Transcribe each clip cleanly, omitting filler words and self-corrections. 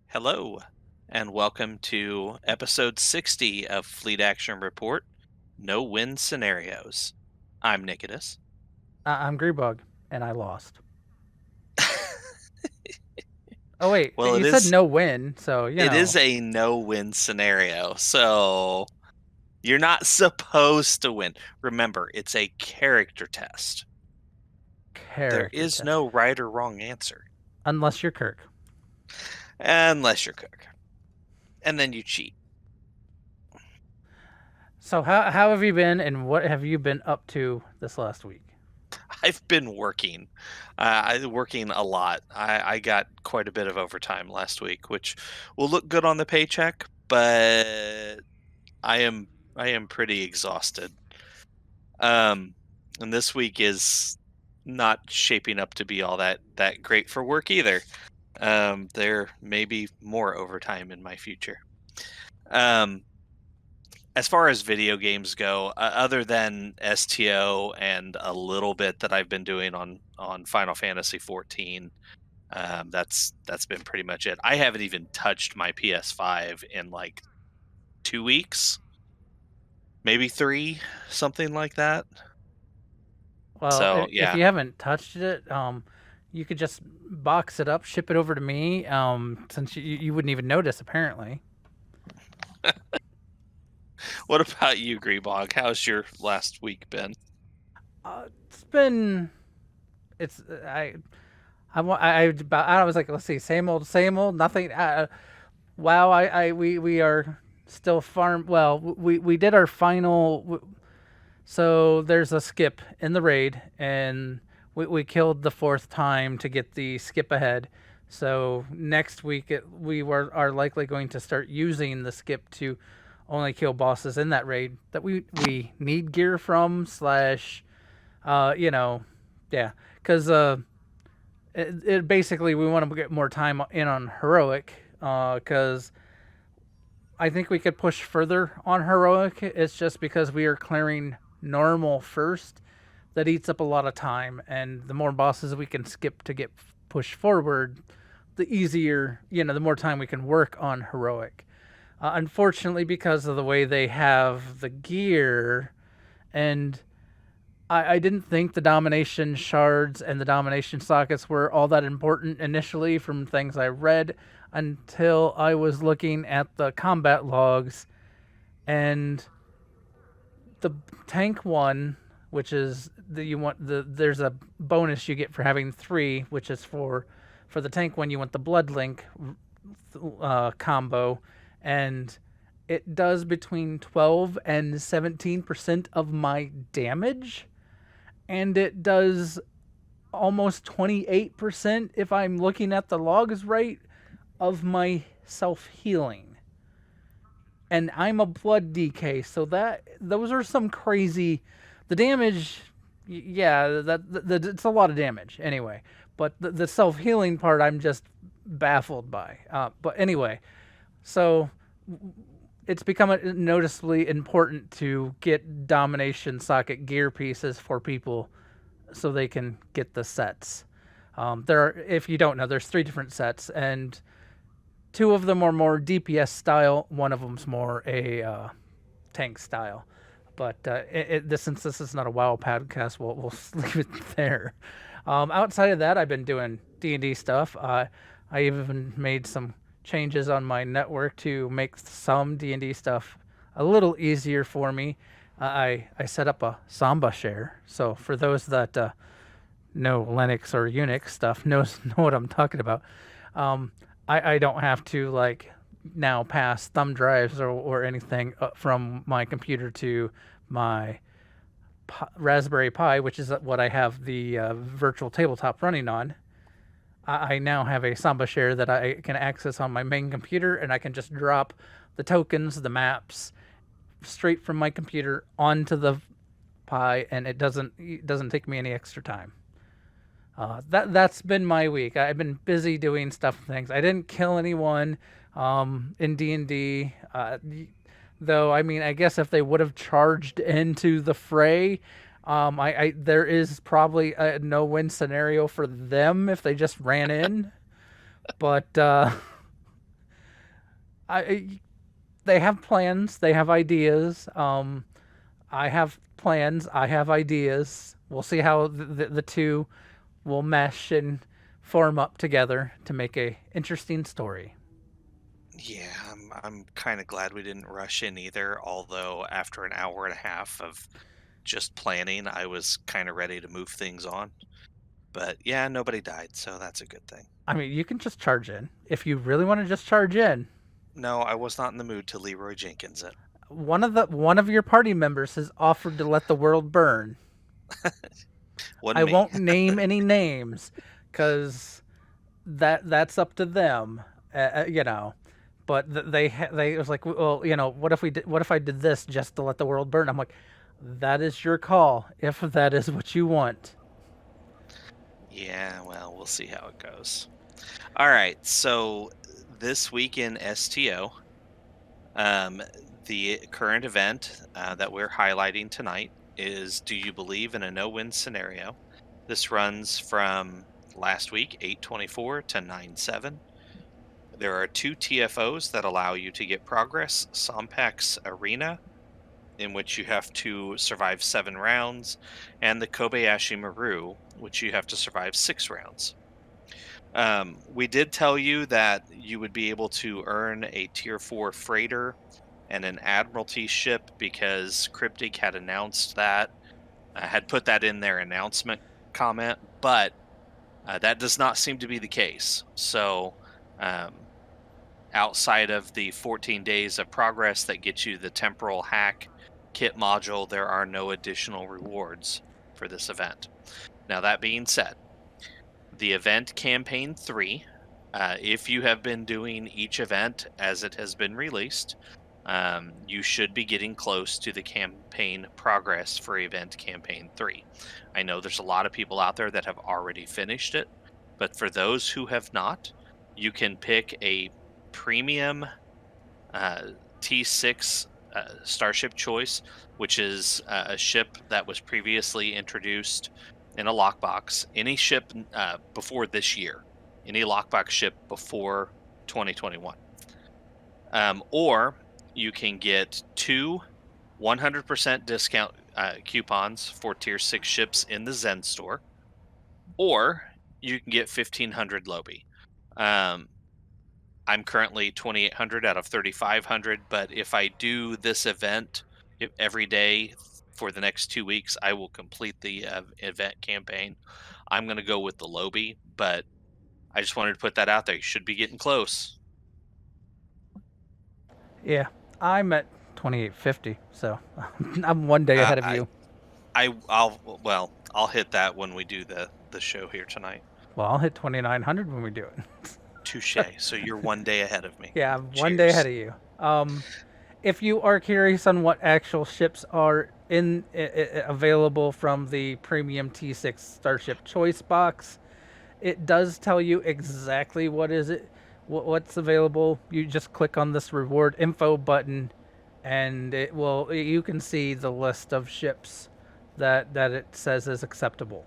Hello, and welcome to episode 60 of Fleet Action Report No Win Scenarios. I'm Nikodas. I'm Grebog, and I lost. Oh wait, Well, you said no win, so it is a no win scenario, so you're not supposed to win. Remember, it's a character test. There character is test. no right or wrong answer, Unless you're Kirk. unless you're Kirk. And then you cheat. So how have you been, and what have you been up to this last week? I've been working. I'm working a lot. I got quite a bit of overtime last week, which will look good on the paycheck, but I am I am pretty exhausted. Um, and this week is not shaping up to be all that great for work either. There may be more overtime in my future. Um, as far as video games go, other than STO and a little bit that I've been doing on Final Fantasy 14, that's been pretty much it. I haven't even touched my PS5 in like 2 weeks, maybe three, something like that. Well, So if yeah, you haven't touched it, you could just box it up, ship it over to me, since you wouldn't even notice apparently. what about you, Grebog? How's your last week been? It's been, it's I was like, let's see, same old, nothing. Wow, we are still farm. Well, we did our final. So there's a skip in the raid, and we killed the fourth time to get the skip ahead. So next week are likely going to start using the skip to only kill bosses in that raid that we need gear from slash, you know, yeah, because it basically we want to get more time in on heroic, because I think we could push further on heroic. It's just because we are clearing normal first that eats up a lot of time, and the more bosses we can skip to get pushed forward, the easier, the more time we can work on heroic. Unfortunately, because of the way they have the gear, and I didn't think the domination shards and the domination sockets were all that important initially from things I read until I was looking at the combat logs, and the tank one, which is there's a bonus you get for having three, which is for the tank one you want the blood link combo, and it does between 12 and 17% of my damage, and it does almost 28% if I'm looking at the logs right of my self healing. And I'm a blood DK, so those are some crazy. The damage, yeah, it's a lot of damage anyway. But the self healing part, I'm just baffled by. But anyway, so it's become noticeably important to get domination socket gear pieces for people so they can get the sets. If you don't know, there's three different sets, and two of them are more DPS style. One of them's more a tank style. But since this is not a WoW podcast, we'll leave it there. Outside of that, I've been doing D&D stuff. I even made some changes on my network to make some D&D stuff a little easier for me. I set up a Samba share. So for those that know Linux or Unix stuff, know what I'm talking about. I don't have to now pass thumb drives or anything from my computer to my Raspberry Pi, which is what I have the virtual tabletop running on. I now have a Samba share that I can access on my main computer, and I can just drop the tokens, the maps, straight from my computer onto the Pi, and it doesn't take me any extra time. That's been my week. I've been busy doing stuff and things. I didn't kill anyone in D&D, though. I mean, I guess if they would have charged into the fray, there is probably a no-win scenario for them if they just ran in. But I they have plans, they have ideas. I have plans, I have ideas. We'll see how the two will mesh and form up together to make a interesting story. Yeah, I'm kind of glad we didn't rush in either. Although after an hour and a half of just planning, I was kind of ready to move things on. But yeah, nobody died, so that's a good thing. I mean, you can just charge in if you really want to just charge in. No, I was not in the mood to Leroy Jenkins it. One of your party members has offered to let the world burn. Wasn't I me. won't name any names because that's up to them. You know, but they was like, well, what if what if I did this just to let the world burn? I'm like, that is your call if that is what you want. Yeah, well, we'll see how it goes. All right, so this week in STO, um, the current event that we're highlighting tonight is Do You Believe in a No-Win Scenario? This runs from last week, 8/24 to 9/7. There are two TFOs that allow you to get progress: Sompek's Arena, in which you have to survive 7 rounds, and the Kobayashi Maru, which you have to survive 6 rounds. We did tell you that you would be able to earn a Tier 4 freighter and an Admiralty ship because Cryptic had announced that, had put that in their announcement comment, but that does not seem to be the case. So, outside of the 14 days of progress that gets you the temporal hack kit module, there are no additional rewards for this event. Now, that being said, the event campaign 3, if you have been doing each event as it has been released, you should be getting close to the campaign progress for event campaign 3. I know there's a lot of people out there that have already finished it, but for those who have not, you can pick a premium T6 starship choice, which is a ship that was previously introduced in a lockbox. Any ship before this year, any lockbox ship before 2021. Or you can get two 100% discount coupons for Tier 6 ships in the Zen store, or you can get 1,500 Lobby. I'm currently 2,800 out of 3,500, but if I do this event every day for the next 2 weeks, I will complete the event campaign. I'm going to go with the Lobby, but I just wanted to put that out there. You should be getting close. Yeah, I'm at 2850, so I'm one day Uh, ahead of I, you. I'll hit that when we do the show here tonight. Well, I'll hit 2900 when we do it. Touche. So you're one day ahead of me. Yeah, I'm one day ahead Cheers. of you. If you are curious on what actual ships are available from the premium T6 Starship Choice box, it does tell you exactly what's available. You just click on this reward info button, and you can see the list of ships that it says is acceptable.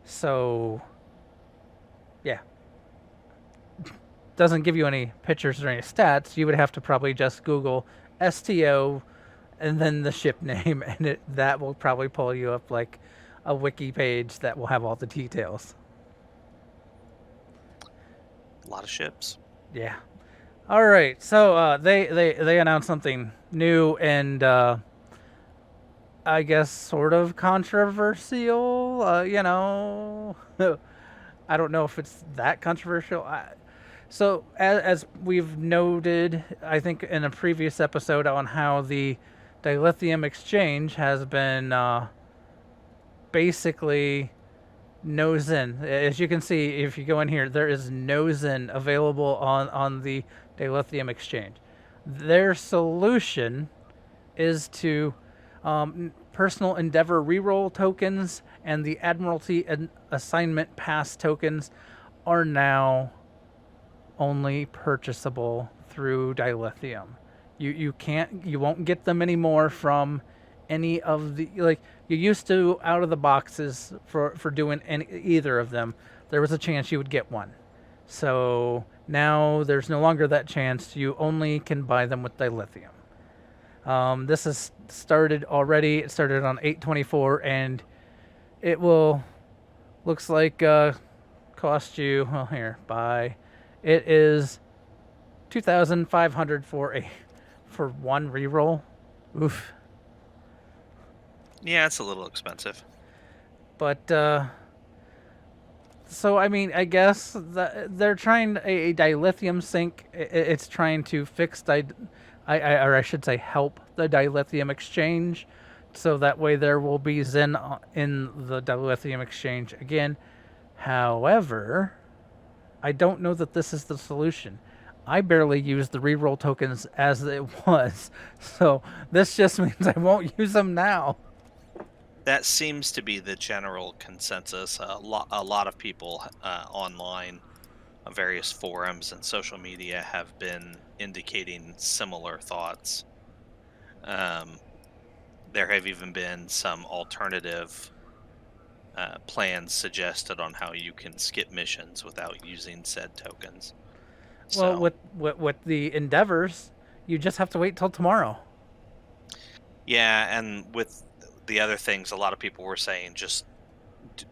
So, yeah, doesn't give you any pictures or any stats. You would have to probably just Google STO and then the ship name, and that will probably pull you up like a wiki page that will have all the details. A lot of ships. Yeah. All right. So they announced something new and I guess sort of controversial. I don't know if it's that controversial. So, as we've noted, I think in a previous episode on how the dilithium exchange has been basically no Zen. As you can see, if you go in here, there is no Zen available on the dilithium exchange. Their solution is to personal endeavor reroll tokens and the Admiralty assignment pass tokens are now only purchasable through dilithium. You won't get them anymore from any of the, like you used to out of the boxes for doing either of them. There was a chance you would get one. So now there's no longer that chance. You only can buy them with dilithium. This has started already. It started on 8/24, and it will looks like cost you. Well, here buy. It is 2,500 for one reroll. Oof. Yeah, it's a little expensive. But so I mean, I guess they're trying a dilithium sink. It's trying to fix or I should say, help the dilithium exchange, so that way there will be Zen in the dilithium exchange again. However, I don't know that this is the solution. I barely used the reroll tokens as it was, so this just means I won't use them now. That seems to be the general consensus. A lot of people online, on various forums and social media, have been indicating similar thoughts. There have even been some alternative plans suggested on how you can skip missions without using said tokens. Well, So, with the endeavors, you just have to wait till tomorrow. yeah, and with the other things, a lot of people were saying just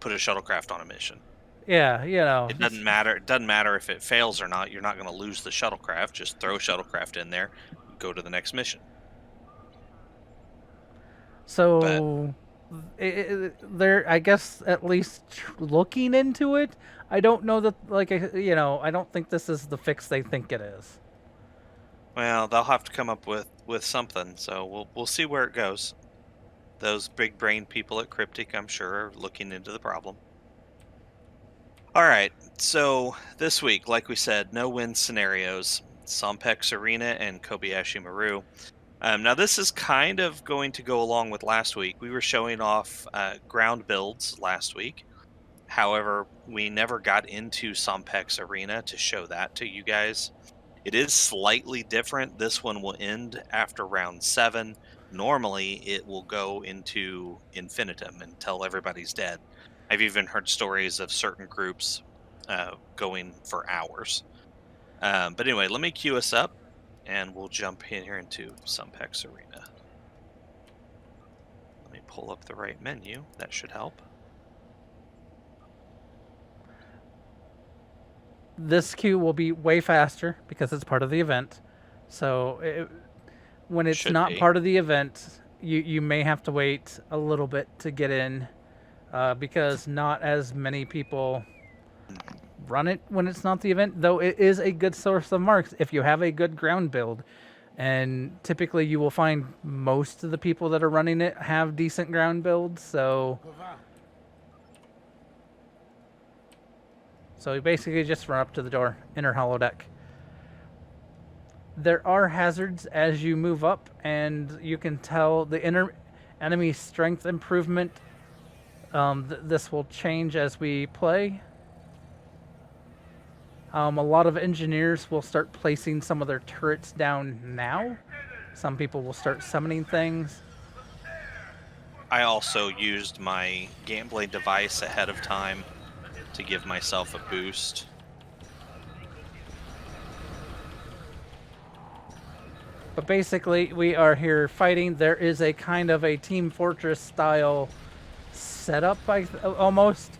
put a shuttlecraft on a mission. Yeah, you know. It doesn't matter. It doesn't matter if it fails or not. You're not going to lose the shuttlecraft. Just throw a shuttlecraft in there, go to the next mission. But So they're, I guess, at least looking into it. I don't know that, like, I don't think this is the fix they think it is. well, they'll have to come up with something. So we'll see where it goes. Those big brain people at Cryptic, I'm sure, are looking into the problem. All right. So this week, like we said, no win scenarios. Sompek's Arena and Kobayashi Maru. Now, this is kind of going to go along with last week. We were showing off ground builds last week. However, we never got into Sompek's Arena to show that to you guys. It is slightly different. This one will end after round 7. Normally, it will go into infinitum until everybody's dead. I've even heard stories of certain groups going for hours. But anyway, let me queue us up, and we'll jump in here into Sompek's Arena. Let me pull up the right menu. That should help. This queue will be way faster because it's part of the event. So when it's Should not be. part of the event, you may have to wait a little bit to get in, because not as many people run it when it's not the event, though it is a good source of marks if you have a good ground build. And typically you will find most of the people that are running it have decent ground builds, so you basically just run up to the door, enter holodeck. There are hazards as you move up, and you can tell the enemy strength improvement. This will change as we play. A lot of engineers will start placing some of their turrets down now. Some people will start summoning things. I also used my gambling device ahead of time to give myself a boost. But basically, we are here fighting. There is a kind of a Team Fortress style setup, almost.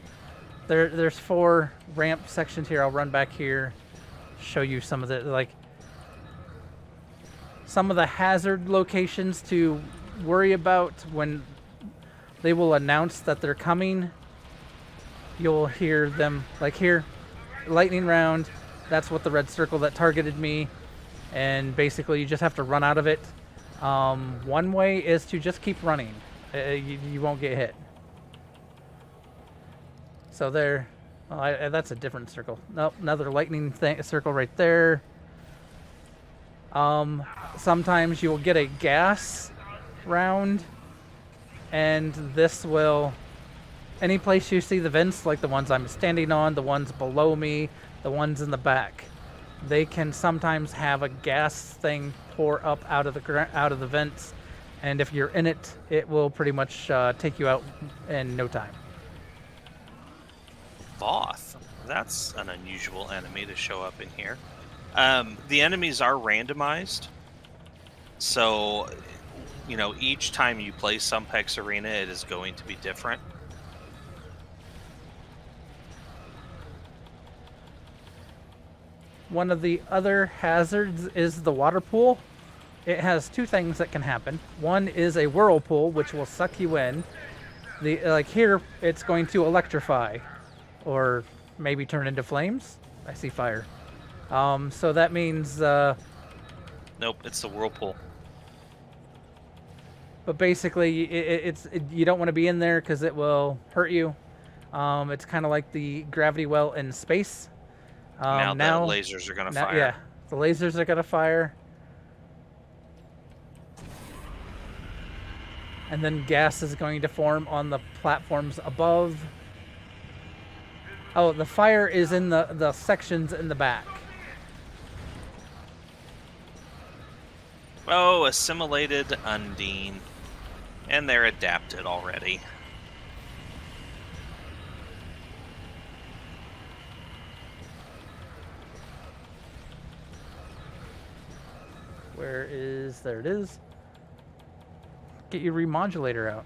There's 4 ramp sections here. I'll run back here, show you some of the hazard locations to worry about when they will announce that they're coming. You'll hear them, like here, lightning round. That's what the red circle that targeted me. And basically you just have to run out of it. One way is to just keep running. You won't get hit. So there, that's a different circle. Nope, another lightning circle right there. Sometimes you will get a gas round, and this will, any place you see the vents, like the ones I'm standing on, the ones below me, the ones in the back, they can sometimes have a gas thing pour up out of the vents, and if you're in it, it will pretty much take you out in no time. Voth. That's an unusual enemy to show up in here. The enemies are randomized, so each time you play Sompek's Arena, it is going to be different. One of the other hazards is the water pool. It has two things that can happen. One is a whirlpool, which will suck you in. Like here, it's going to electrify, or maybe turn into flames. I see fire. So that means, Nope, it's the whirlpool. but basically, you don't want to be in there because it will hurt you. It's kind of like the gravity well in space. Now the Now, lasers are going to fire. yeah, the lasers are gonna fire. And then gas is going to form on the platforms above. Oh, the fire is in the sections in the back. Oh, assimilated Undine. And they're adapted already. Where is... There it is. Get your remodulator out.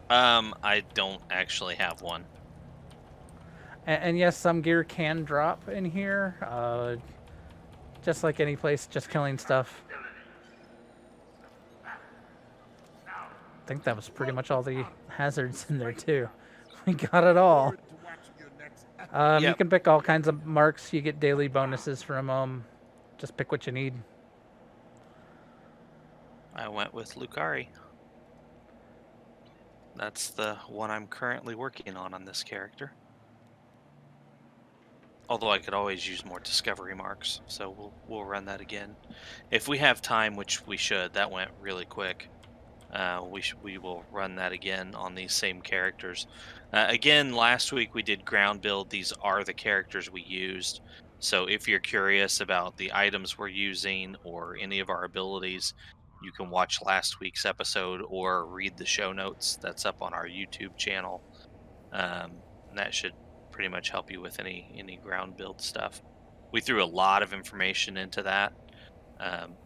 I don't actually have one. And yes, some gear can drop in here. Just like any place, just killing stuff. I think that was pretty much all the hazards in there too. We got it all. Yep. You can pick all kinds of marks. You get daily bonuses from them. Just pick what you need. I went with Lucari. That's the one I'm currently working on this character. Although I could always use more discovery marks, so we'll run that again. If we have time, which we should, that went really quick. We will run that again on these same characters. Again, last week we did ground build. These are the characters we used. So if you're curious about the items we're using or any of our abilities, you can watch last week's episode or read the show notes that's up on our YouTube channel. That should pretty much help you with any ground build stuff. We threw a lot of information into that.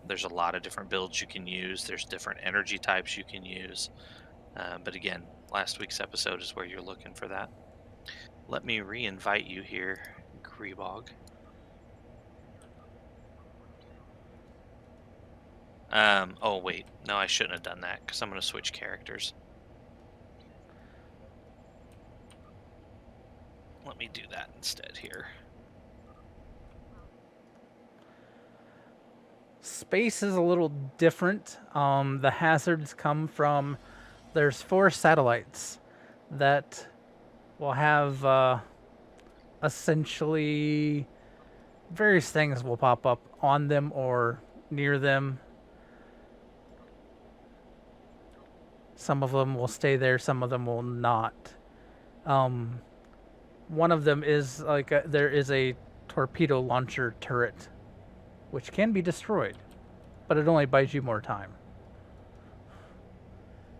There's a lot of different builds you can use. There's different energy types you can use. But again, last week's episode is where you're looking for that. Let me re-invite you here, Grebog. Oh wait, no, I shouldn't have done that because I'm going to switch characters. Let me do that instead here. Space is a little different. The hazards come from... There's 4 satellites that will have essentially various things will pop up on them or near them. Some of them will stay there, some of them will not. One of them is like there is a torpedo launcher turret, which can be destroyed, but it only buys you more time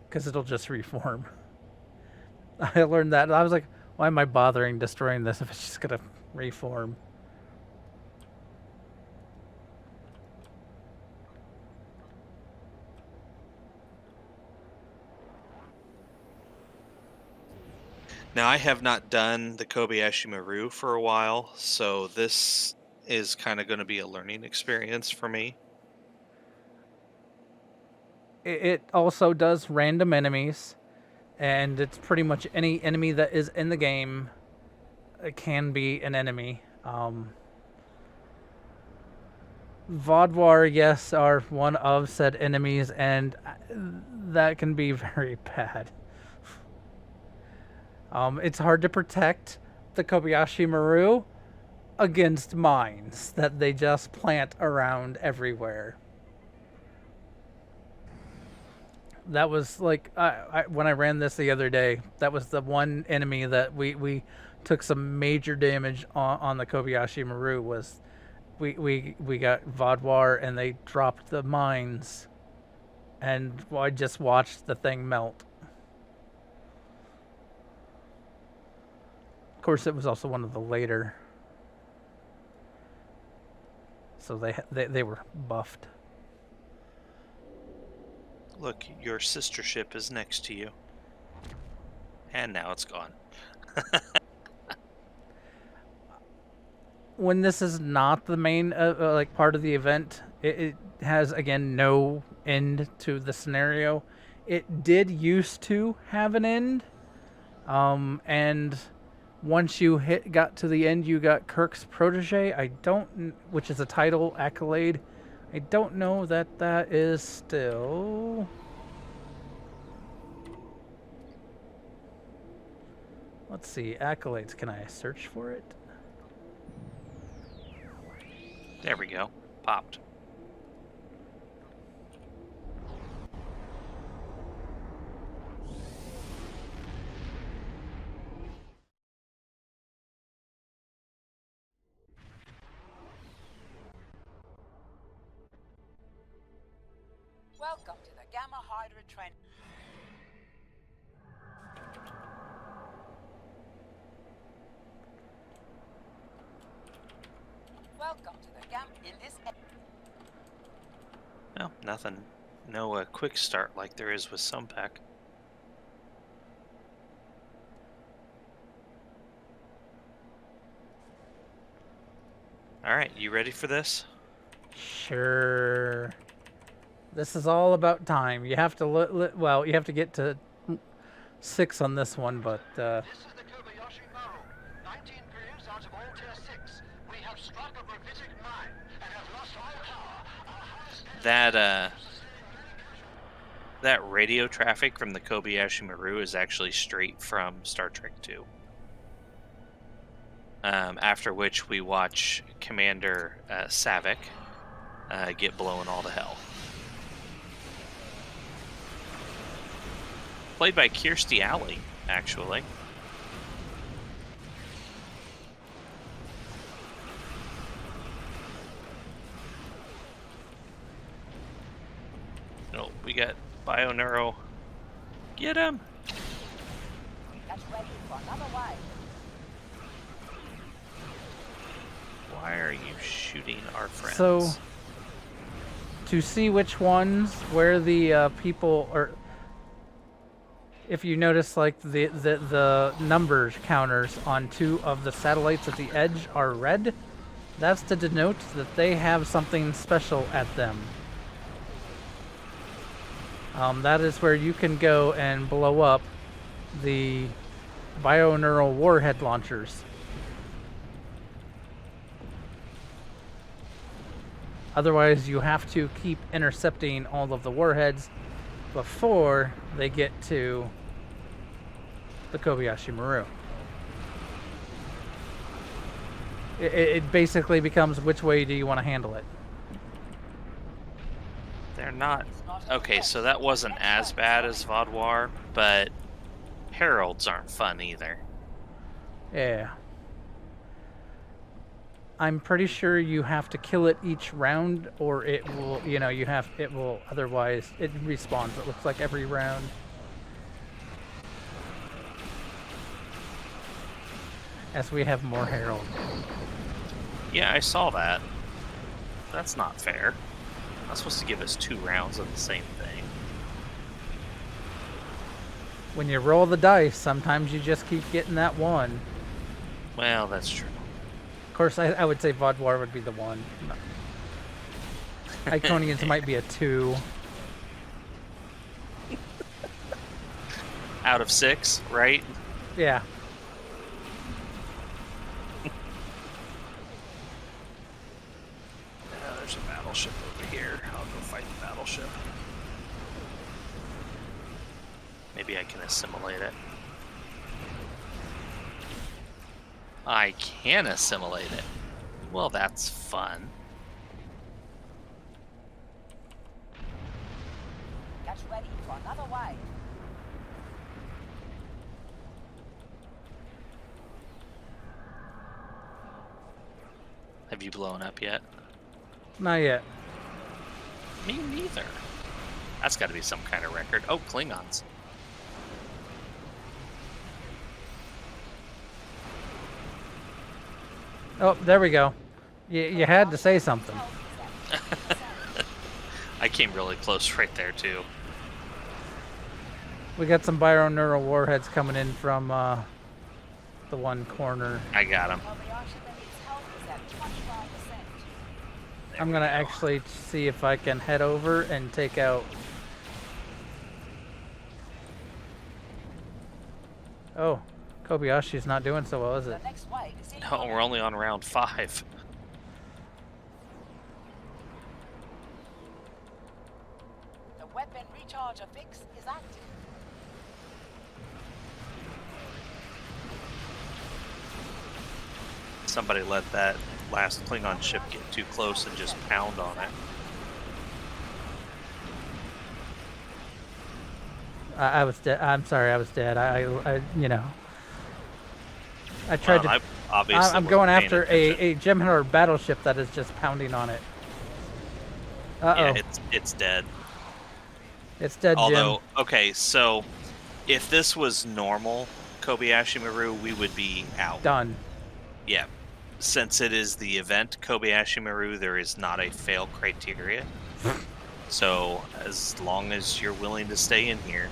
because it'll just reform. I learned that. I was like, why am I bothering destroying this if it's just gonna reform? Now, I have not done the Kobayashi Maru for a while, so this is kind of going to be a learning experience for me. It also does random enemies, and it's pretty much any enemy that is in the game. It can be an enemy. Vaadwaur, yes, are one of said enemies, and that can be very bad. It's hard to protect the Kobayashi Maru against mines that they just plant around everywhere. That was like when I ran this the other day. That was the one enemy that we took some major damage on the Kobayashi Maru. Was we got Vaadwaur and they dropped the mines, and I just watched the thing melt. Of course, it was also one of the later, so they were buffed. Look, your sister ship is next to you. And now it's gone. When this is not the main like part of the event, it has again no end to the scenario. It did used to have an end, and once you got to the end, you got Kirk's protege. Which is a title accolade. I don't know that is still. Let's see, accolades. Can I search for it? There we go. Popped. Welcome to the Gamma Hydra training. Welcome to the Gamma in this. No, nothing. No quick start like there is with Sompek. All right, you ready for this? Sure. This is all about time. You have to well, you have to get to 6 on this one, but This is the Kobayashi Maru. 19 crews out of all tier 6. We have struck a gravitic mine and have lost all power. Our highest That radio traffic from the Kobayashi Maru is actually straight from Star Trek 2. After which we watch Commander Saavik get blown all to hell. Played by Kirstie Alley, actually. No, we got Bioneuro. Get him! That's ready for another wave. Why are you shooting our friends? so to see which ones where the people are, if you notice, like the numbers counters on 2 of the satellites at the edge are red, that's to denote that they have something special at them. That is where you can go and blow up the bioneural warhead launchers. Otherwise, you have to keep intercepting all of the warheads before they get to the Kobayashi Maru. It basically becomes which way do you want to handle it. They're not... Okay, so that wasn't as bad as Vaudoir, but Heralds aren't fun either. Yeah. I'm pretty sure you have to kill it each round, or it will, it will, otherwise it respawns, it looks like, every round. As we have more Herald. Yeah, I saw that. That's not fair. Not supposed to give us 2 rounds of the same thing. When you roll the dice, sometimes you just keep getting that one. Well, that's true. Of course, I would say Vaudoir would be the one. Iconians might be a 2. Out of 6, right? Yeah. There's a battleship over here. I'll go fight the battleship. Maybe I can assimilate it. I can assimilate it. Well, that's fun. That's ready for another wave. Have you blown up yet? Not yet. Me neither. That's got to be some kind of record. Oh, Klingons. Oh, there we go. You had to say something. I came really close right there too. We got some bioneural warheads coming in from the one corner. I got him. I'm gonna actually see if I can head over and take out. Oh, Kobayashi's not doing so well, is it? No, we're only on round 5. The weapon recharger fix is active. Somebody let that last Klingon ship get too close and just pound on it. I was dead. I'm sorry, I was dead. I you know. I tried Well, to. I obviously I'm wasn't going paying after attention. a Gemini battleship that is just pounding on it. Yeah, Uh-oh. it's dead. It's dead, Although, okay, so if this was normal Kobayashi Maru, we would be out. Jim. Done. Yeah. Since it is the event Kobayashi Maru, there is not a fail criteria. So as long as you're willing to stay in here,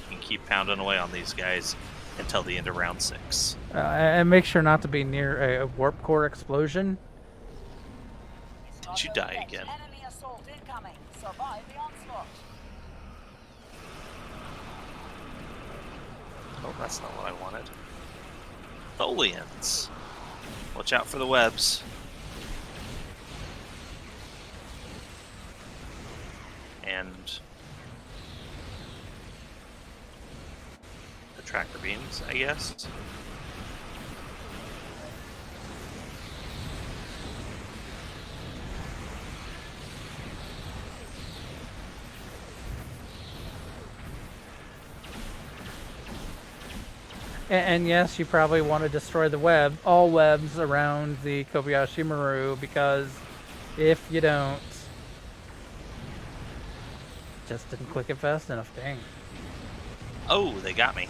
you can keep pounding away on these guys until the end of round 6. And make sure not to be near a warp core explosion. Did you die again? Enemy assault incoming. Survive the onslaught. Oh, that's not what I wanted. Tholians. Watch out for the webs. And the tracker beams, I guess. And yes, you probably want to destroy the web, all webs around the Kobayashi Maru, because if you don't, just didn't click it fast enough. Dang. Oh, they got me.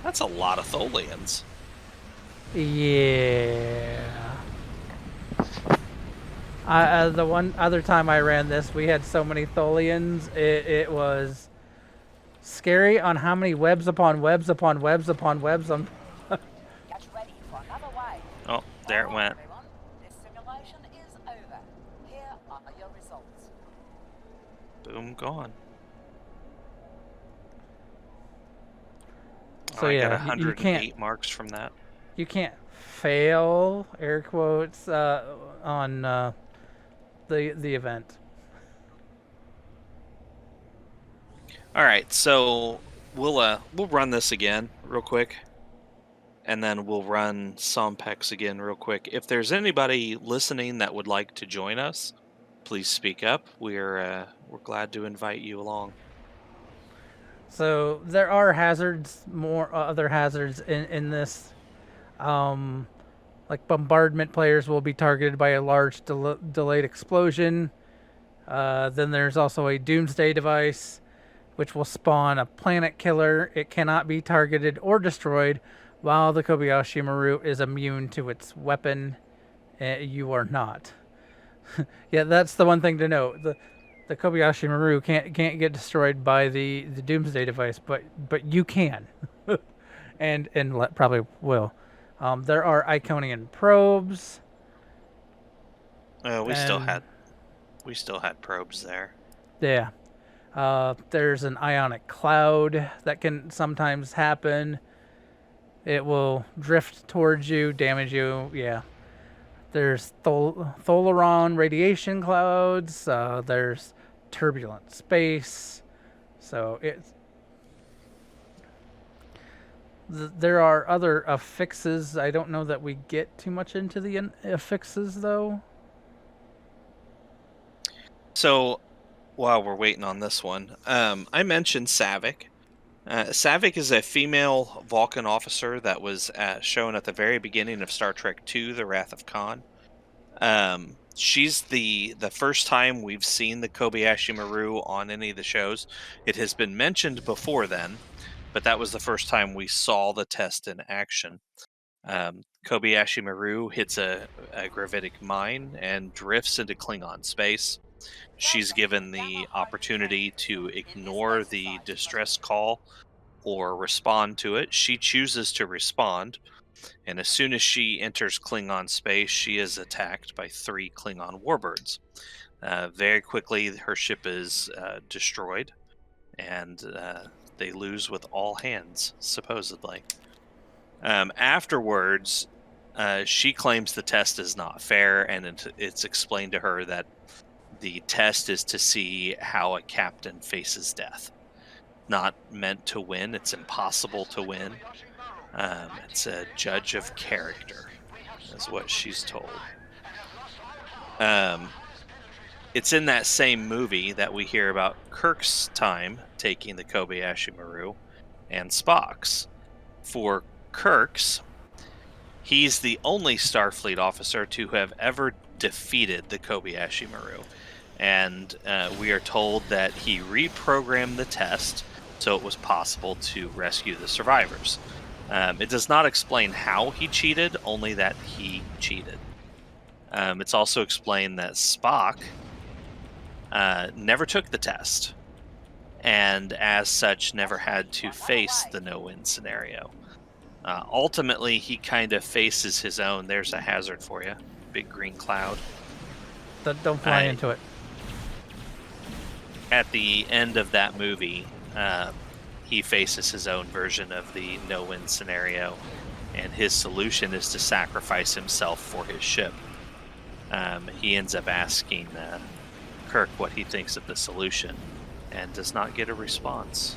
That's a lot of Tholians. Yeah. The one other time I ran this, we had so many Tholians, it was scary on how many webs upon webs upon webs upon webs on. Get ready for another wave. Oh, there it went. Everyone, this simulation is over. Here are your results. Boom, gone. So I yeah, got you 108 can't marks from that. you can't fail air quotes on the event. All right, so we'll run this again real quick, and then we'll run Sompeks again real quick. If there's anybody listening that would like to join us, please speak up. We're glad to invite you along. So there are hazards, more other hazards in this. Like bombardment players will be targeted by a large delayed explosion. Then there's also a doomsday device, which will spawn a planet killer. It cannot be targeted or destroyed, while the Kobayashi Maru is immune to its weapon. You are not. Yeah, that's the one thing to note. The Kobayashi Maru can't get destroyed by the doomsday device, but you can, and probably will. There are Iconian probes. We still had probes there. Yeah. There's an ionic cloud that can sometimes happen. It will drift towards you, damage you. Yeah. There's Tholaron radiation clouds. There's turbulent space. So there are other affixes. I don't know that we get too much into the affixes, though. So, while we're waiting on this one, I mentioned Saavik. Saavik is a female Vulcan officer that was shown at the very beginning of Star Trek II: The Wrath of Khan. She's the first time we've seen the Kobayashi Maru on any of the shows. It has been mentioned before then, but that was the first time we saw the test in action. Kobayashi Maru hits a gravitic mine and drifts into Klingon space. She's given the opportunity to ignore the distress call or respond to it. She chooses to respond, and as soon as she enters Klingon space, she is attacked by 3 Klingon warbirds. Very quickly, her ship is destroyed, and they lose with all hands, supposedly. Afterwards, she claims the test is not fair, and it's explained to her that the test is to see how a captain faces death. Not meant to win. It's impossible to win. It's a judge of character, is what she's told. It's in that same movie that we hear about Kirk's time taking the Kobayashi Maru and Spock's. For Kirk's, he's the only Starfleet officer to have ever defeated the Kobayashi Maru. And we are told that he reprogrammed the test so it was possible to rescue the survivors. It does not explain how he cheated, only that he cheated. It's also explained that Spock never took the test, and as such never had to face the no-win scenario. Ultimately, he kind of faces his own. There's a hazard for you. Big green cloud. Don't fly into it. At the end of that movie, he faces his own version of the no-win scenario, and his solution is to sacrifice himself for his ship. He ends up asking Kirk what he thinks of the solution, and does not get a response.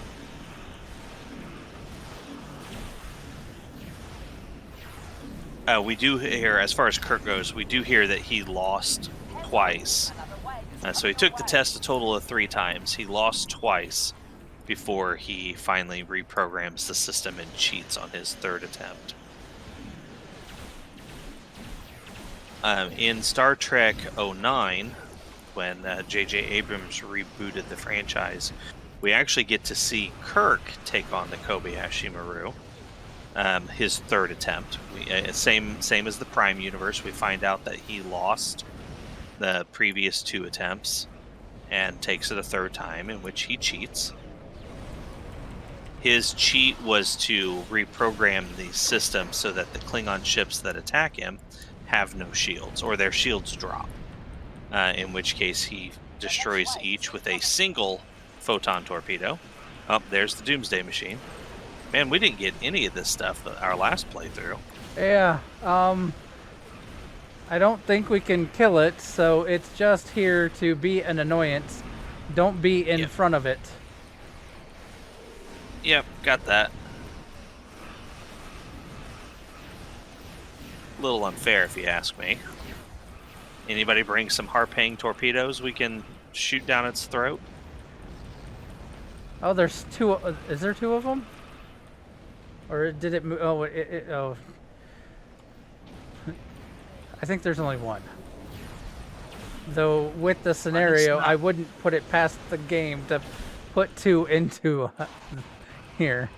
We do hear, as far as Kirk goes, we do hear that he lost twice. So he took the test a total of 3 times. He lost twice before he finally reprograms the system and cheats on his 3rd attempt. In Star Trek 09, when J.J. Abrams rebooted the franchise, we actually get to see Kirk take on the Kobayashi Maru. His 3rd attempt. Same as the Prime universe, we find out that he lost the previous 2 attempts and takes it a 3rd time, in which he cheats. His cheat was to reprogram the system so that the Klingon ships that attack him have no shields, or their shields drop. In which case he destroys each with a single photon torpedo. Oh, there's the Doomsday Machine. Man, we didn't get any of this stuff our last playthrough. Yeah, I don't think we can kill it, so it's just here to be an annoyance. Don't be in front of it. Yep, got that. A little unfair if you ask me. Anybody bring some Harpang torpedoes we can shoot down its throat? Oh, there's 2. Is there 2 of them? Or did it move? Oh, oh. I think there's only 1. Though with the scenario, I wouldn't put it past the game to put 2 into here.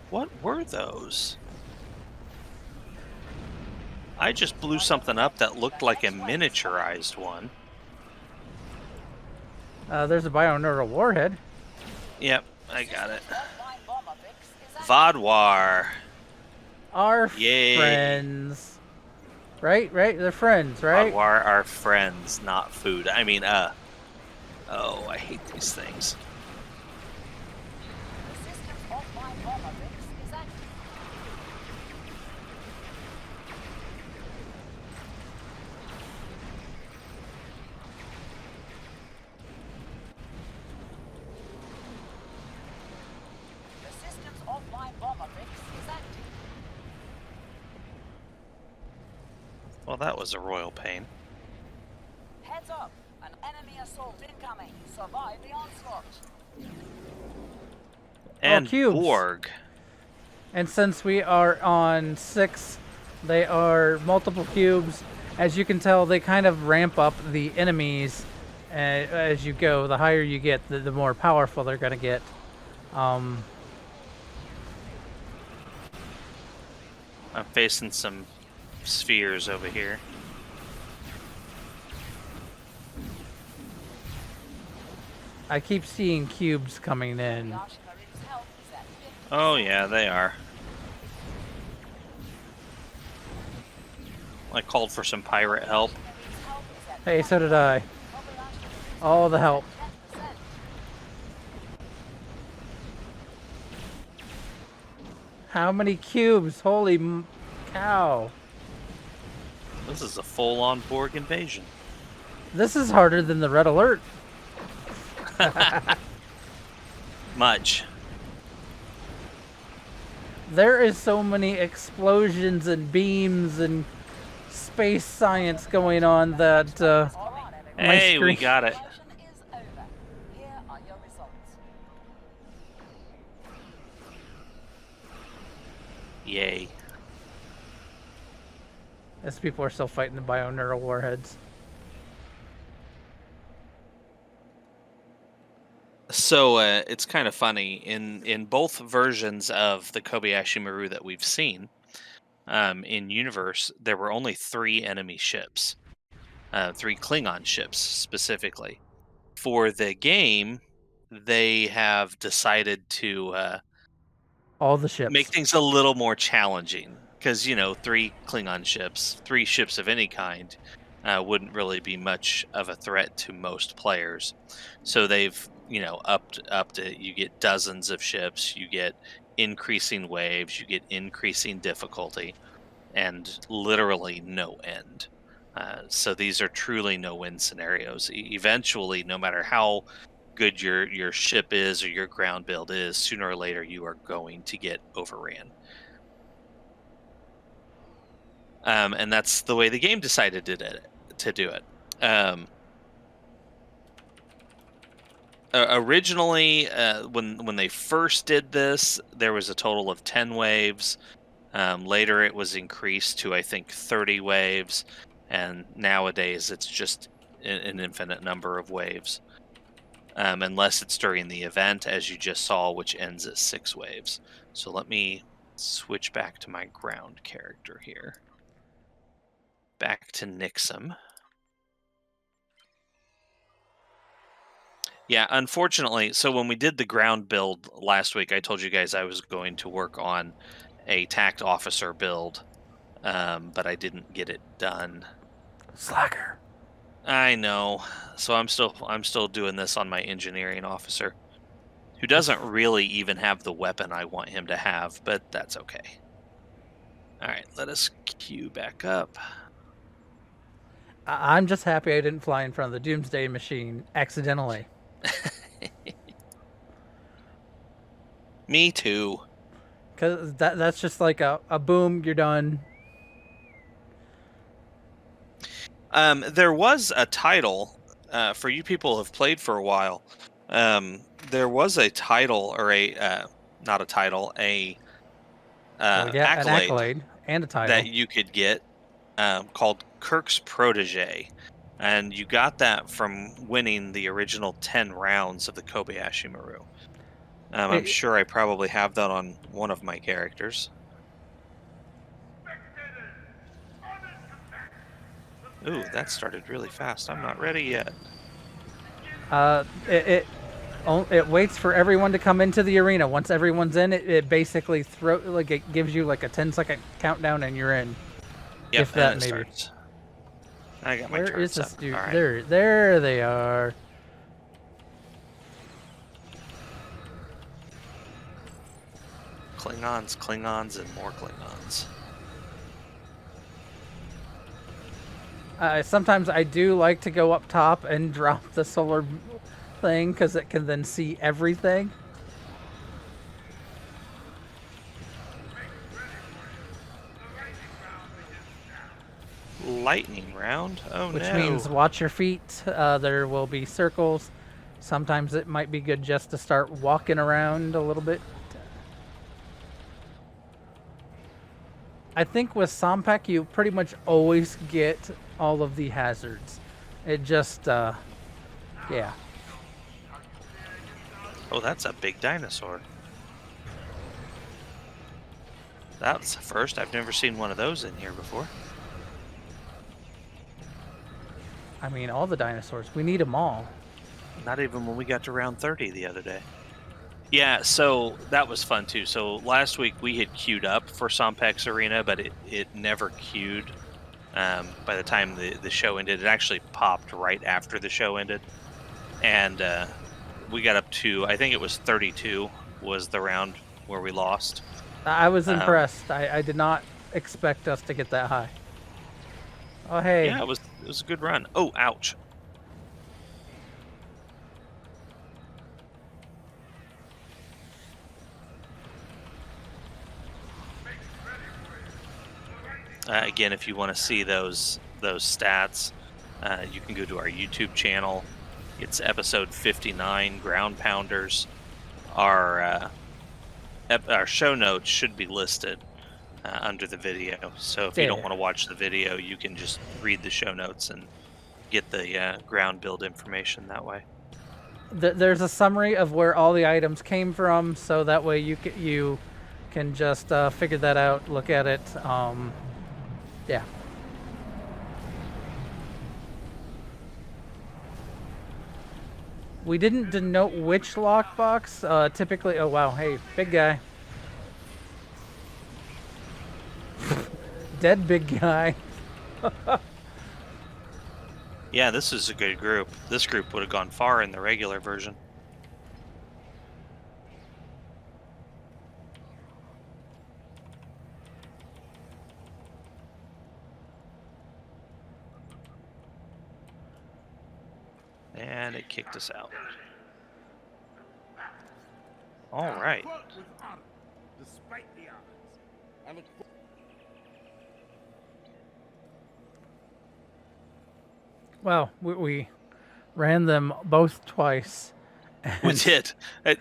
What were those? I just blew something up that looked like a miniaturized one. There's a bioneural warhead. Yep, I got it. Vodwar. Our Yay. friends. Right? They're friends, right? Vodwar are friends, not food. I mean, oh, I hate these things. Well, that was a royal pain. Heads up! An enemy assault incoming. Survive the onslaught. And cubes. Borg. And since we are on 6, they are multiple cubes. As you can tell, they kind of ramp up the enemies as you go. The higher you get, the more powerful they're going to get. I'm facing some spheres over here. I keep seeing cubes coming in. Kobayashi Maru's health is at 50%. Oh yeah, they are. I called for some pirate help. Maru's health is at Hey, so did I. 20%. Kobayashi Maru's All the help. 10%. How many cubes? Holy cow. This is a full-on Borg invasion. This is harder than the red alert. Much. There is so many explosions and beams and space science going on that All right, everyone. my Hey, we screen. got it. Promotion is over. Here are your results. Yay. As people are still fighting the bioneural warheads. So it's kind of funny in both versions of the Kobayashi Maru that we've seen in universe. There were only 3 enemy ships, 3 Klingon ships specifically. For the game, they have decided to All the ships. make things a little more challenging because 3 Klingon ships, 3 ships of any kind, wouldn't really be much of a threat to most players. So they've upped it. You get dozens of ships, you get increasing waves, you get increasing difficulty, and literally no end. So these are truly no-win scenarios. Eventually, no matter how good your ship is or your ground build is, sooner or later you are going to get overran. And that's the way the game decided to do it. Originally, when they first did this, there was a total of 10 waves. Later, it was increased to, I think, 30 waves. And nowadays, it's just an infinite number of waves. Unless it's during the event, as you just saw, which ends at 6 waves. So let me switch back to my ground character here. Back to Nixum. Yeah, unfortunately, so when we did the ground build last week, I told you guys I was going to work on a tact officer build, but I didn't get it done. Slacker. I know. So I'm still doing this on my engineering officer, who doesn't really even have the weapon I want him to have, but that's okay. All right, let us queue back up. I'm just happy I didn't fly in front of the Doomsday Machine accidentally. Me too. Because that's just like a boom, you're done. There was a title for you people who have played for a while. There was a title, or not a title, Well, yeah, an accolade and a title. that you could get called Kirk's Protege. And you got that from winning the original 10 rounds of the Kobayashi Maru. I'm sure I probably have that on one of my characters. Ooh, that started really fast. I'm not ready yet. It waits for everyone to come into the arena. Once everyone's in, it basically it gives you like a 10-second countdown and you're in. Yep, If that and it maybe. starts. I got my Where is turrets this up. dude? All right. There they are. Klingons, and more Klingons. Sometimes I do like to go up top and drop the solar thing because it can then see everything. Lightning round? Oh Which no. means watch your feet. There will be circles. Sometimes it might be good just to start walking around a little bit. I think with Sompek, you pretty much always get all of the hazards. It just, yeah. Oh, that's a big dinosaur. That's the first. I've never seen one of those in here before. I mean, all the dinosaurs. We need them all. Not even when we got to round 30 the other day. Yeah, so that was fun too. So last week we had queued up for Sompek's Arena, but it never queued. By the time the show ended, it actually popped right after the show ended. And we got up to, I think it was 32 was the round where we lost. I was impressed. I did not expect us to get that high. Oh, hey. Yeah, it was a good run. Oh, ouch. Again, if you want to see those stats, you can go to our YouTube channel. It's episode 59, Ground Pounders. Our show notes should be listed under the video. So if you don't want to watch the video, you can just read the show notes and get the ground build information that way. There's a summary of where all the items came from, so that way you can just figure that out, look at it. Yeah. We didn't denote which lockbox. Typically, oh wow, hey, big guy. Dead big guy. Yeah, this is a good group. This group would have gone far in the regular version. And it kicked us out. All right. Wow, we ran them both twice. We did.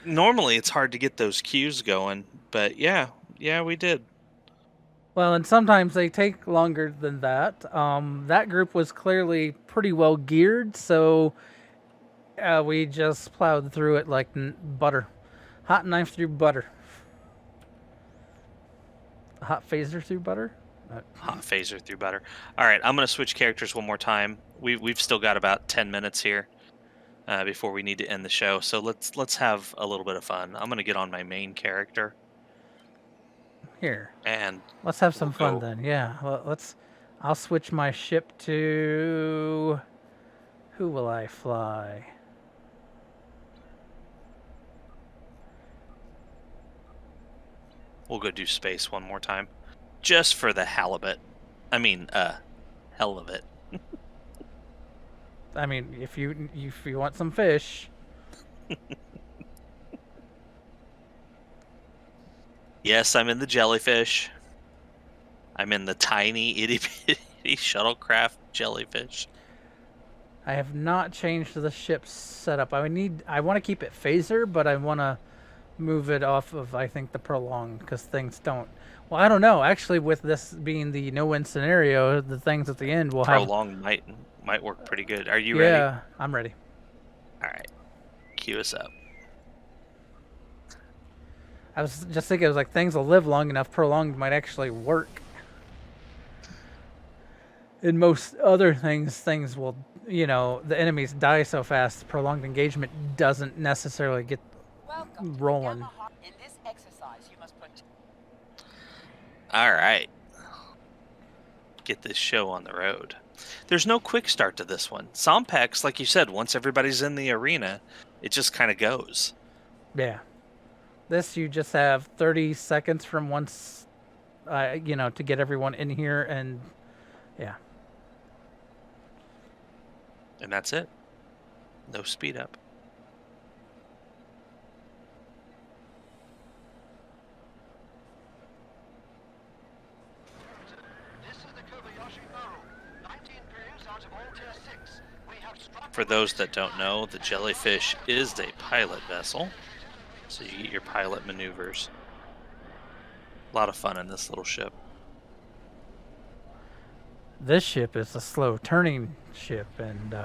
Normally, it's hard to get those queues going, but yeah, we did. Well, and sometimes they take longer than that. That group was clearly pretty well geared, so we just plowed through it like butter. Hot knife through butter. Hot phaser through butter? Hot phaser through butter. All right, I'm going to switch characters one more time. We've still got about 10 minutes here before we need to end the show, so let's have a little bit of fun. I'm going to get on my main character. Here. And let's have some fun then. Yeah, I'll switch my ship to... Who will I fly? We'll go do space one more time. Just for the halibut. I mean, hell of it. I mean, if you want some fish. Yes, I'm in the jellyfish. I'm in the tiny itty bitty shuttlecraft jellyfish. I have not changed the ship's setup. I want to keep it phaser, but I want to move it off of, I think, the prolonged, because things don't... Well, I don't know. Actually, with this being the no-win scenario, the things at the end will have... Prolonged might work pretty good. Are you ready? Yeah, I'm ready. All right. Cue us up. I was just thinking, I was like, things will live long enough, prolonged might actually work. In most other things will, the enemies die so fast, prolonged engagement doesn't necessarily get rolling. In this exercise, you must put... All right. Get this show on the road. There's no quick start to this one. Sompek's, like you said, once everybody's in the arena, it just kind of goes. Yeah. This, you just have 30 seconds from once, to get everyone in here, and yeah. And that's it. No speed up. This is the Kobayashi Maru. 19 periods out of all tier 6. We have struck... For those that don't know, the jellyfish is a pilot vessel. So you get your pilot maneuvers. A lot of fun in this little ship. This ship is a slow turning ship, and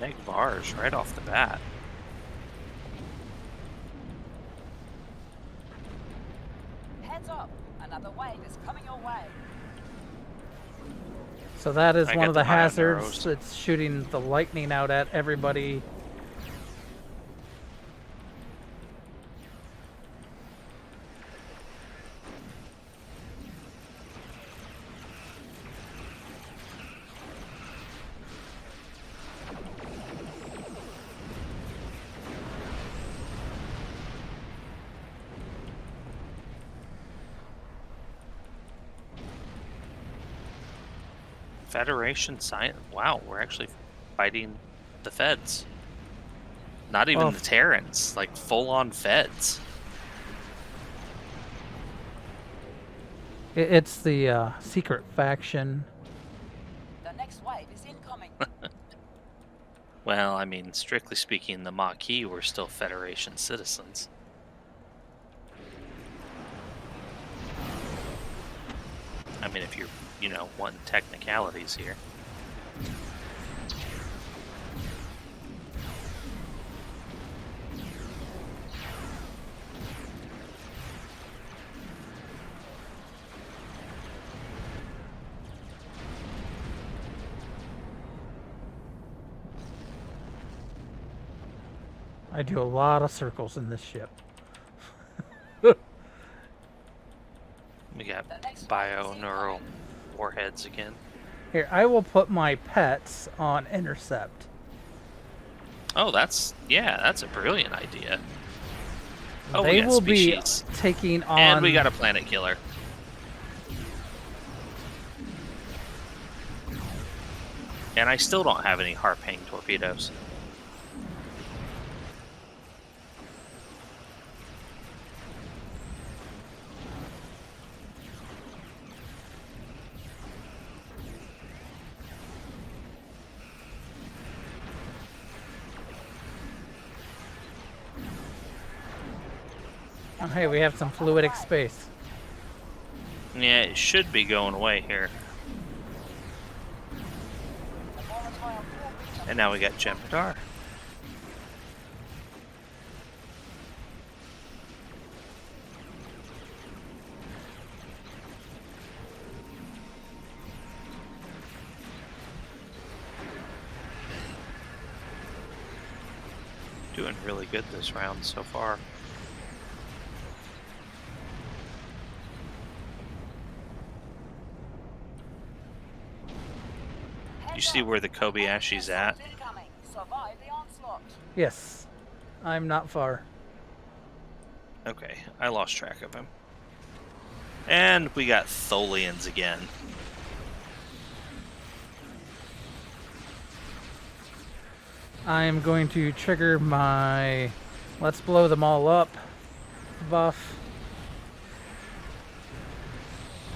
Neg Vars right off the bat. Heads up! Another wave is coming your way. So that is I one got of the the hazards Bioneuros. that's shooting the lightning out at everybody. Federation science. Wow, we're actually fighting the feds. Not even Well, the Terrans, like full-on feds. It's the secret faction. The next wave is incoming. Well, I mean, strictly speaking, the Maquis were still Federation citizens. I mean, if you're, wanting technicalities here. I do a lot of circles in this ship. We got bio-neural warheads again. Here, I will put my pets on intercept. Oh, that's a brilliant idea. Oh, we They got will species. be taking on. And we got a planet killer. And I still don't have any Harpang torpedoes. Oh, hey, we have some fluidic space. Yeah, it should be going away here. And now we got Jem'Hadar. Doing really good this round so far. You see where the Kobayashi's at? Incoming. Survive the onslaught. Yes, I'm not far. Okay, I lost track of him. And we got Tholians again. I am going to trigger my let's blow them all up buff.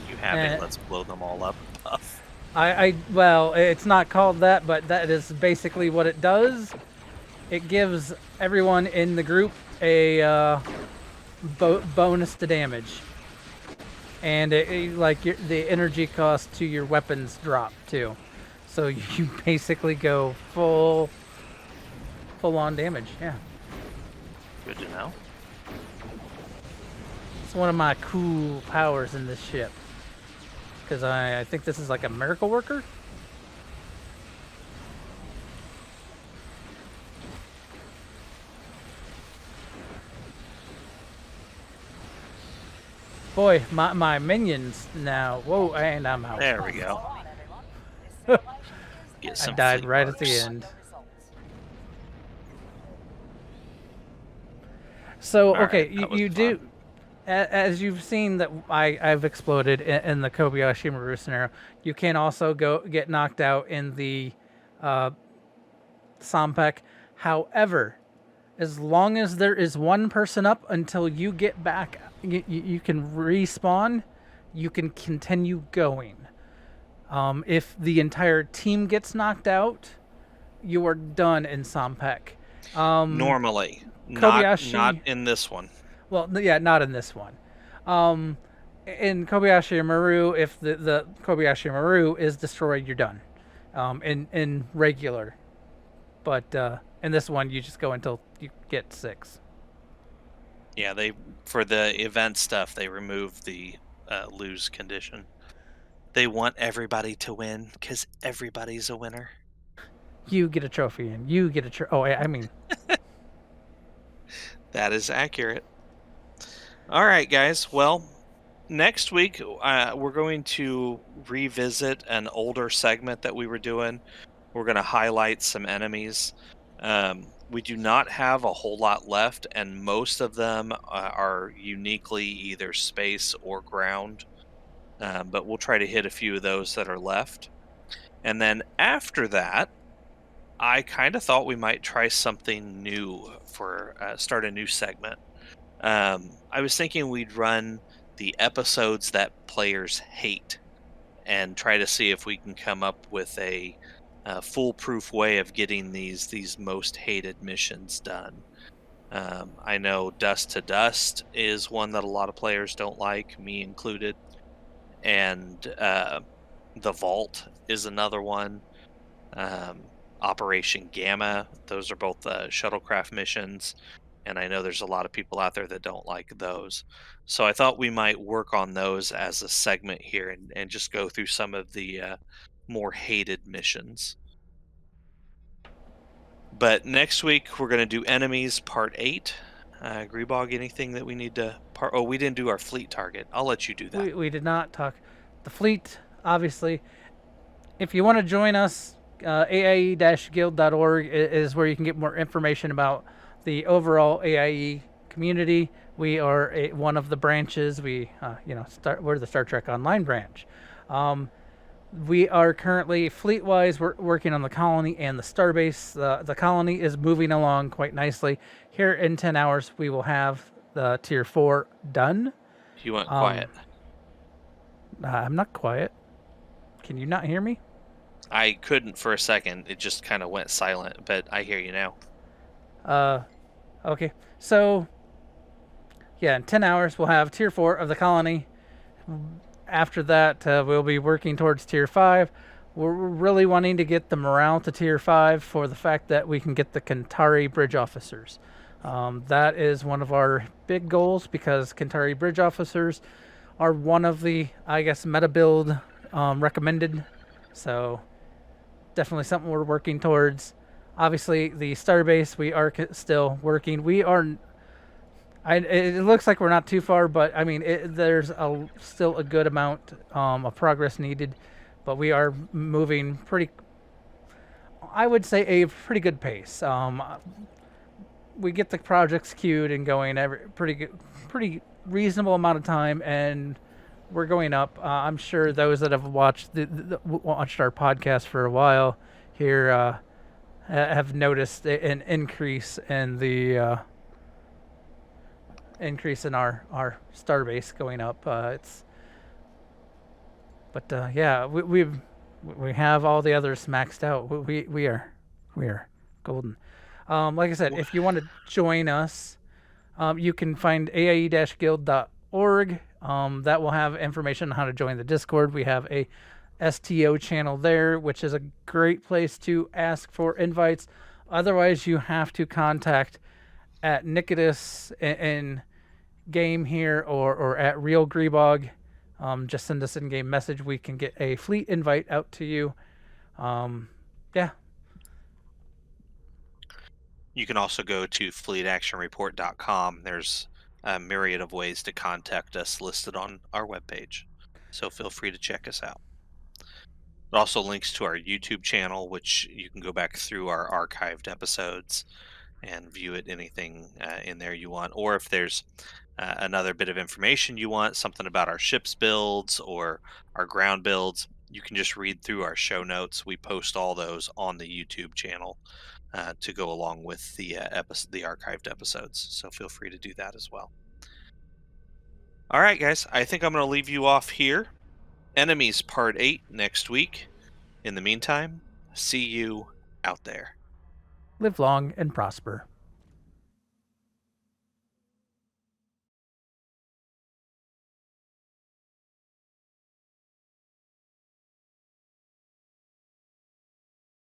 You have it, let's blow them all up buff. Well, it's not called that, but that is basically what it does. It gives everyone in the group a bonus to damage, and the energy cost to your weapons drop too. So you basically go full on damage. Yeah, Good to know. it's one of my cool powers in this ship. Because I think this is like a miracle worker. Boy, my minions now. Whoa, and I'm out. There we go. All right, everyone. This simulation is Get I some died fleet right at the marks. end. the results. So, All okay, right, that was you fun. do, as you've seen that I've exploded in the Kobayashi Maru scenario, you can also get knocked out in the Sompek. However, as long as there is one person up until you get back, you can respawn, you can continue going. If the entire team gets knocked out, you are done in Sompek. Normally. Kobayashi- Not in this one. Well, yeah, not in this one. In Kobayashi Maru, if the Kobayashi Maru is destroyed, you're done. In regular But in this one, you just go until you get 6. Yeah, for the event stuff, they removed the lose condition. They want everybody to win because everybody's a winner. You get a trophy, and you get a trophy. Oh, I mean, That is accurate. All right, guys. Well, next week we're going to revisit an older segment that we were doing. We're going to highlight some enemies. We do not have a whole lot left, and most of them are uniquely either space or ground. But we'll try to hit a few of those that are left. And then after that, I kind of thought we might try something new for start a new segment. I was thinking we'd run the episodes that players hate and try to see if we can come up with a foolproof way of getting these most hated missions done. I know Dust to Dust is one that a lot of players don't like, me included, and the Vault is another one. Operation Gamma, those are both shuttlecraft missions, and I know there's a lot of people out there that don't like those. So I thought we might work on those as a segment here and just go through some of the more hated missions. But next week we're going to do Enemies Part 8. Grebog, anything that we need to Oh, we didn't do our fleet target. I'll let you do that. we did not talk. The fleet, obviously. If you want to join us, AIE-guild.org is where you can get more information about the overall AIE community. We are one of the branches. We're the Star Trek Online branch. We are currently fleet-wise working on the colony and the starbase. The colony is moving along quite nicely. Here in 10 hours, we will have the Tier 4 done. You went quiet. I'm not quiet. Can you not hear me? I couldn't for a second. It just kind of went silent, but I hear you now. Okay. So, yeah, in 10 hours, we'll have Tier 4 of the colony. After that, we'll be working towards Tier 5. We're really wanting to get the morale to Tier 5 for the fact that we can get the Kantari bridge officers. That is one of our big goals because Kantari bridge officers are one of the, I guess, meta build recommended. So, definitely something we're working towards. Obviously, the starbase, we are still working. It looks like we're not too far, but I mean, there's still a good amount of progress needed. But we are moving I would say, a pretty good pace. We get the projects queued and going pretty reasonable amount of time, and we're going up. I'm sure those that have watched watched our podcast for a while here have noticed an increase in the our starbase going up. Yeah, we have all the others maxed out. We are golden. Like I said, if you want to join us, you can find aie-guild.org. That will have information on how to join the Discord. We have a STO channel there, which is a great place to ask for invites. Otherwise, you have to contact at Nikodas in game here or at Real Grebog. Just send us an in-game message. We can get a fleet invite out to you. Yeah. You can also go to fleetactionreport.com. There's a myriad of ways to contact us listed on our webpage. So feel free to check us out. It also links to our YouTube channel, which you can go back through our archived episodes and view it, anything in there you want. Or if there's another bit of information you want, something about our ships builds or our ground builds, you can just read through our show notes. We post all those on the YouTube channel to go along with the archived episodes. So feel free to do that as well. All right, guys, I think I'm going to leave you off here. Enemies Part 8 next week. In the meantime, see you out there. Live long and prosper.